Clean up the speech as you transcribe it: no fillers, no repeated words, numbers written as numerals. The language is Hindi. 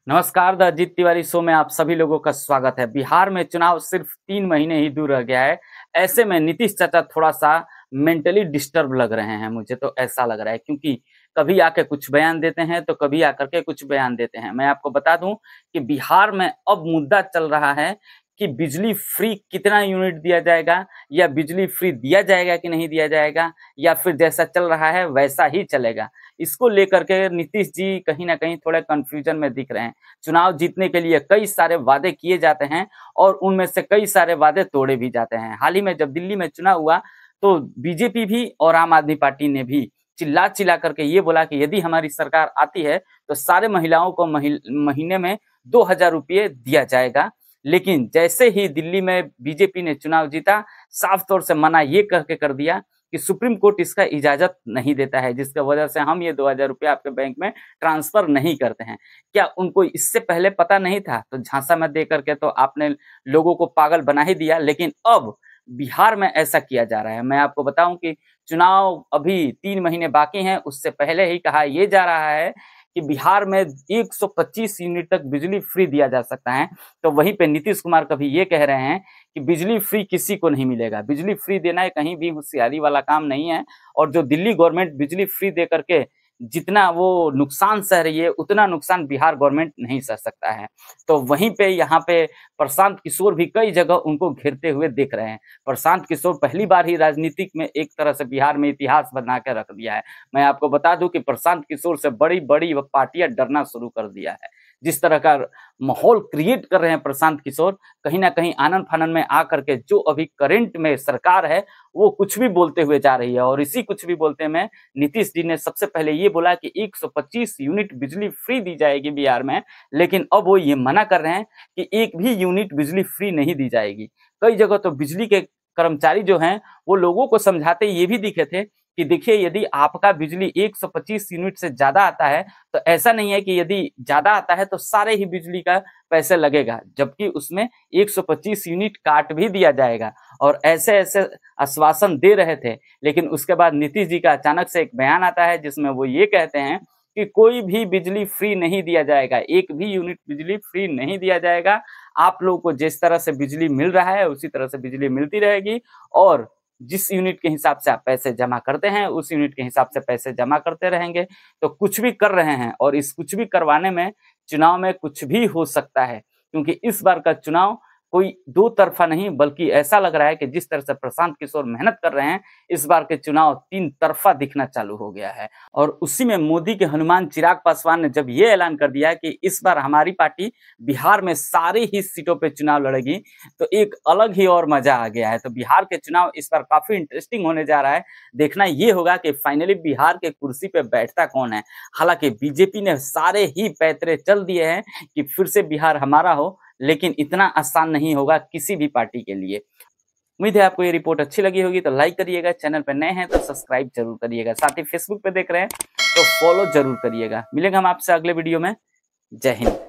नमस्कार, द अजीत तिवारी शो में आप सभी लोगों का स्वागत है। बिहार में चुनाव सिर्फ 3 महीने ही दूर रह गया है। ऐसे में नीतीश चाचा थोड़ा सा मेंटली डिस्टर्ब लग रहे हैं, मुझे तो ऐसा लग रहा है, क्योंकि कभी आके कुछ बयान देते हैं तो कभी आकर के कुछ बयान देते हैं। मैं आपको बता दूं कि बिहार में अब मुद्दा चल रहा है कि बिजली फ्री कितना यूनिट दिया जाएगा, या बिजली फ्री दिया जाएगा कि नहीं दिया जाएगा, या फिर जैसा चल रहा है वैसा ही चलेगा। इसको लेकर के नीतीश जी कहीं ना कहीं थोड़े कंफ्यूजन में दिख रहे हैं। चुनाव जीतने के लिए कई सारे वादे किए जाते हैं और उनमें से कई सारे वादे तोड़े भी जाते हैं। हाल ही में जब दिल्ली में चुनाव हुआ तो बीजेपी भी और आम आदमी पार्टी ने भी चिल्ला चिल्ला करके ये बोला कि यदि हमारी सरकार आती है तो सारे महिलाओं को महीने में 2,000 रुपये दिया जाएगा। लेकिन जैसे ही दिल्ली में बीजेपी ने चुनाव जीता, साफ तौर से मना ये करके कर दिया कि सुप्रीम कोर्ट इसका इजाजत नहीं देता है, जिसकी वजह से हम ये 2,000 रुपये आपके बैंक में ट्रांसफर नहीं करते हैं। क्या उनको इससे पहले पता नहीं था? तो झांसा में दे करके तो आपने लोगों को पागल बना ही दिया। लेकिन अब बिहार में ऐसा किया जा रहा है। मैं आपको बताऊं कि चुनाव अभी 3 महीने बाकी हैं, उससे पहले ही कहा यह जा रहा है कि बिहार में 125 यूनिट तक बिजली फ्री दिया जा सकता है। तो वहीं पे नीतीश कुमार कभी ये कह रहे हैं कि बिजली फ्री किसी को नहीं मिलेगा। बिजली फ्री देना है कहीं भी होशियारी वाला काम नहीं है। और जो दिल्ली गवर्नमेंट बिजली फ्री दे करके जितना वो नुकसान सह रही है, उतना नुकसान बिहार गवर्नमेंट नहीं सह सकता है। तो वहीं पे यहाँ पे प्रशांत किशोर भी कई जगह उनको घेरते हुए दिख रहे हैं। प्रशांत किशोर पहली बार ही राजनीतिक में एक तरह से बिहार में इतिहास बना के रख दिया है। मैं आपको बता दूं कि प्रशांत किशोर से बड़ी बड़ी पार्टियां डरना शुरू कर दिया है। जिस तरह का माहौल क्रिएट कर रहे हैं प्रशांत किशोर, कहीं ना कहीं आनन फानन में आकर के जो अभी करंट में सरकार है वो कुछ भी बोलते हुए जा रही है। और इसी कुछ भी बोलते में नीतीश जी ने सबसे पहले ये बोला कि 125 यूनिट बिजली फ्री दी जाएगी बिहार में, लेकिन अब वो ये मना कर रहे हैं कि एक भी यूनिट बिजली फ्री नहीं दी जाएगी। कई जगह तो बिजली के कर्मचारी जो हैं वो लोगों को समझाते ये भी दिखे थे कि देखिए, यदि आपका बिजली 125 यूनिट से ज्यादा आता है तो ऐसा नहीं है कि यदि ज्यादा आता है तो सारे ही बिजली का पैसे लगेगा, जबकि उसमें 125 यूनिट काट भी दिया जाएगा। और ऐसे ऐसे आश्वासन दे रहे थे। लेकिन उसके बाद नीतीश जी का अचानक से एक बयान आता है जिसमें वो ये कहते हैं कि कोई भी बिजली फ्री नहीं दिया जाएगा, एक भी यूनिट बिजली फ्री नहीं दिया जाएगा। आप लोगों को जिस तरह से बिजली मिल रहा है उसी तरह से बिजली मिलती रहेगी, और जिस यूनिट के हिसाब से आप पैसे जमा करते हैं उस यूनिट के हिसाब से पैसे जमा करते रहेंगे। तो कुछ भी कर रहे हैं, और इस कुछ भी करवाने में चुनाव में कुछ भी हो सकता है, क्योंकि इस बार का चुनाव कोई दो तरफा नहीं, बल्कि ऐसा लग रहा है कि जिस तरह से प्रशांत किशोर मेहनत कर रहे हैं, इस बार के चुनाव 3 तरफा दिखना चालू हो गया है। और उसी में मोदी के हनुमान चिराग पासवान ने जब ये ऐलान कर दिया कि इस बार हमारी पार्टी बिहार में सारी ही सीटों पे चुनाव लड़ेगी, तो एक अलग ही और मजा आ गया है। तो बिहार के चुनाव इस बार काफी इंटरेस्टिंग होने जा रहा है। देखना ये होगा कि फाइनली बिहार के कुर्सी पे बैठता कौन है। हालांकि बीजेपी ने सारे ही पैतरे चल दिए हैं कि फिर से बिहार हमारा हो, लेकिन इतना आसान नहीं होगा किसी भी पार्टी के लिए। उम्मीद है आपको ये रिपोर्ट अच्छी लगी होगी, तो लाइक करिएगा, चैनल पर नए हैं तो सब्सक्राइब जरूर करिएगा, साथ ही फेसबुक पे देख रहे हैं तो फॉलो जरूर करिएगा। मिलेंगे हम आपसे अगले वीडियो में। जय हिंद।